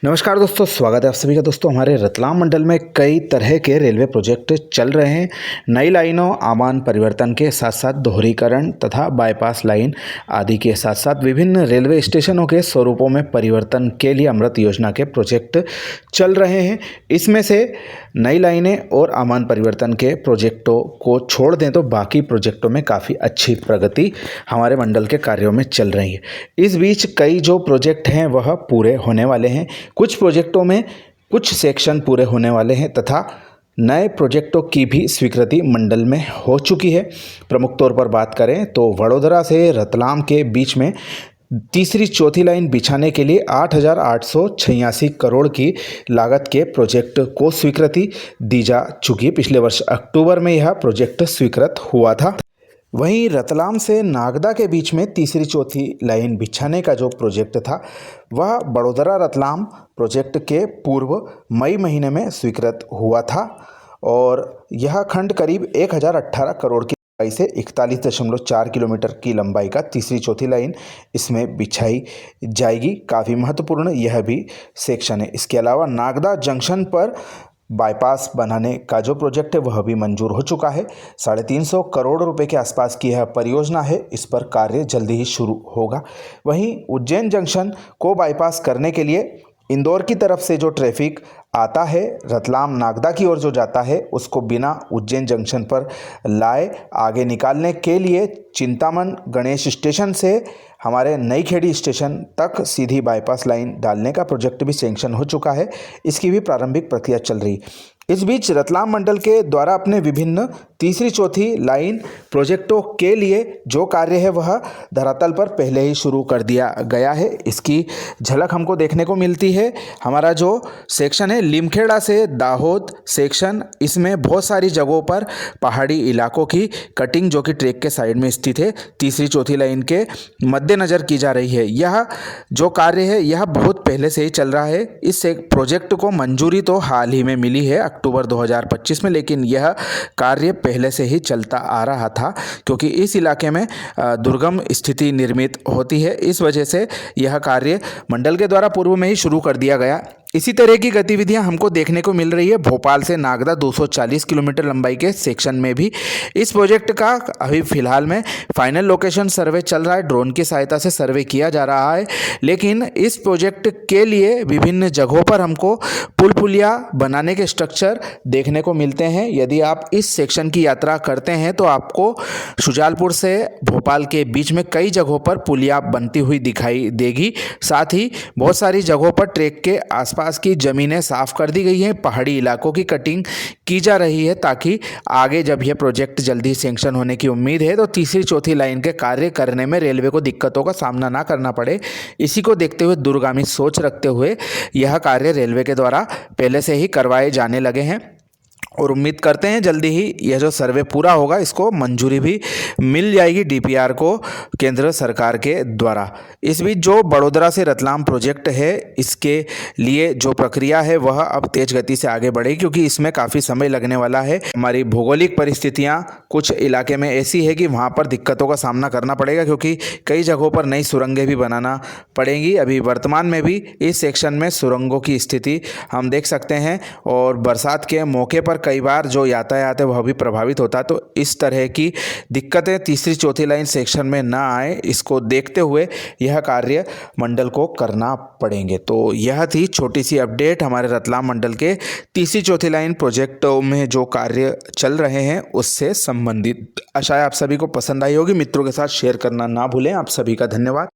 नमस्कार दोस्तों, स्वागत है आप सभी का। दोस्तों, हमारे रतलाम मंडल में कई तरह के रेलवे प्रोजेक्ट चल रहे हैं। नई लाइनों, आमान परिवर्तन के साथ साथ दोहरीकरण तथा बाईपास लाइन आदि के साथ साथ विभिन्न रेलवे स्टेशनों के स्वरूपों में परिवर्तन के लिए अमृत योजना के प्रोजेक्ट चल रहे हैं। इसमें से नई लाइनें और आमान परिवर्तन के प्रोजेक्टों को छोड़ दें तो बाकी प्रोजेक्टों में काफ़ी अच्छी प्रगति हमारे मंडल के कार्यों में चल रही है। इस बीच कई जो प्रोजेक्ट हैं वह पूरे होने वाले हैं। कुछ प्रोजेक्टों में कुछ सेक्शन पूरे होने वाले हैं तथा नए प्रोजेक्टों की भी स्वीकृति मंडल में हो चुकी है। प्रमुख तौर पर बात करें तो वडोदरा से रतलाम के बीच में तीसरी चौथी लाइन बिछाने के लिए 8,886 करोड़ की लागत के प्रोजेक्ट को स्वीकृति दी जा चुकी है। पिछले वर्ष अक्टूबर में यह प्रोजेक्ट स्वीकृत हुआ था। वहीं रतलाम से नागदा के बीच में तीसरी चौथी लाइन बिछाने का जो प्रोजेक्ट था वह बड़ोदरा रतलाम प्रोजेक्ट के पूर्व मई महीने में स्वीकृत हुआ था और यह खंड करीब 1,018 करोड़ की लंबाई से 41.4 किलोमीटर की लंबाई का तीसरी चौथी लाइन इसमें बिछाई जाएगी। काफ़ी महत्वपूर्ण यह भी सेक्शन है। इसके अलावा नागदा जंक्शन पर बाईपास बनाने का जो प्रोजेक्ट है वह भी मंजूर हो चुका है। 350 करोड़ रुपए के आसपास की यह परियोजना है। इस पर कार्य जल्दी ही शुरू होगा। वहीं उज्जैन जंक्शन को बाईपास करने के लिए इंदौर की तरफ से जो ट्रैफिक आता है रतलाम नागदा की ओर जो जाता है उसको बिना उज्जैन जंक्शन पर लाए आगे निकालने के लिए चिंतामन गणेश स्टेशन से हमारे नई खेड़ी स्टेशन तक सीधी बाईपास लाइन डालने का प्रोजेक्ट भी सैंक्शन हो चुका है। इसकी भी प्रारंभिक प्रक्रिया चल रही। इस बीच रतलाम मंडल के द्वारा अपने विभिन्न तीसरी चौथी लाइन प्रोजेक्टों के लिए जो कार्य है वह धरातल पर पहले ही शुरू कर दिया गया है। इसकी झलक हमको देखने को मिलती है। हमारा जो सेक्शन है लीमखेड़ा से दाहोद सेक्शन, इसमें बहुत सारी जगहों पर पहाड़ी इलाकों की कटिंग जो कि ट्रैक के साइड में स्थित है तीसरी चौथी लाइन के मद्देनज़र की जा रही है। यह जो कार्य है यह बहुत पहले से ही चल रहा है। इस प्रोजेक्ट को मंजूरी तो हाल ही में मिली है अक्टूबर 2025 में, लेकिन यह कार्य पहले से ही चलता आ रहा था क्योंकि इस इलाके में दुर्गम स्थिति निर्मित होती है। इस वजह से यह कार्य मंडल के द्वारा पूर्व में ही शुरू कर दिया गया। इसी तरह की गतिविधियां हमको देखने को मिल रही है भोपाल से नागदा 240 किलोमीटर लंबाई के सेक्शन में भी। इस प्रोजेक्ट का अभी फिलहाल में फाइनल लोकेशन सर्वे चल रहा है। ड्रोन की सहायता से सर्वे किया जा रहा है, लेकिन इस प्रोजेक्ट के लिए विभिन्न जगहों पर हमको पुल पुलिया बनाने के स्ट्रक्चर देखने को मिलते हैं। यदि आप इस सेक्शन की यात्रा करते हैं तो आपको शुजालपुर से भोपाल के बीच में कई जगहों पर पुलिया बनती हुई दिखाई देगी। साथ ही बहुत सारी जगहों पर ट्रैक के आसपास की जमीनें साफ कर दी गई हैं। पहाड़ी इलाकों की कटिंग की जा रही है ताकि आगे जब यह प्रोजेक्ट जल्दी सैंक्शन होने की उम्मीद है तो तीसरी चौथी लाइन के कार्य करने में रेलवे को दिक्कतों का सामना ना करना पड़े। इसी को देखते हुए दूरगामी सोच रखते हुए यह कार्य रेलवे के द्वारा पहले से ही करवाए जाने लगे हैं और उम्मीद करते हैं जल्दी ही यह जो सर्वे पूरा होगा इसको मंजूरी भी मिल जाएगी डीपीआर को केंद्र सरकार के द्वारा। इस बीच जो बड़ोदरा से रतलाम प्रोजेक्ट है इसके लिए जो प्रक्रिया है वह अब तेज गति से आगे बढ़ेगी क्योंकि इसमें काफ़ी समय लगने वाला है। हमारी भौगोलिक परिस्थितियां कुछ इलाके में ऐसी है कि वहां पर दिक्कतों का सामना करना पड़ेगा क्योंकि कई जगहों पर नई सुरंगें भी बनाना पड़ेंगी। अभी वर्तमान में भी इस सेक्शन में सुरंगों की स्थिति हम देख सकते हैं और बरसात के मौके पर कई बार जो यातायात है वह भी प्रभावित होता है। तो इस तरह की दिक्कतें तीसरी चौथी लाइन सेक्शन में ना आए, इसको देखते हुए यह कार्य मंडल को करना पड़ेंगे। तो यह थी छोटी सी अपडेट हमारे रतलाम मंडल के तीसरी चौथी लाइन प्रोजेक्टों में जो कार्य चल रहे हैं उससे संबंधित। आशा है आप सभी को पसंद आई होगी। मित्रों के साथ शेयर करना ना भूलें। आप सभी का धन्यवाद।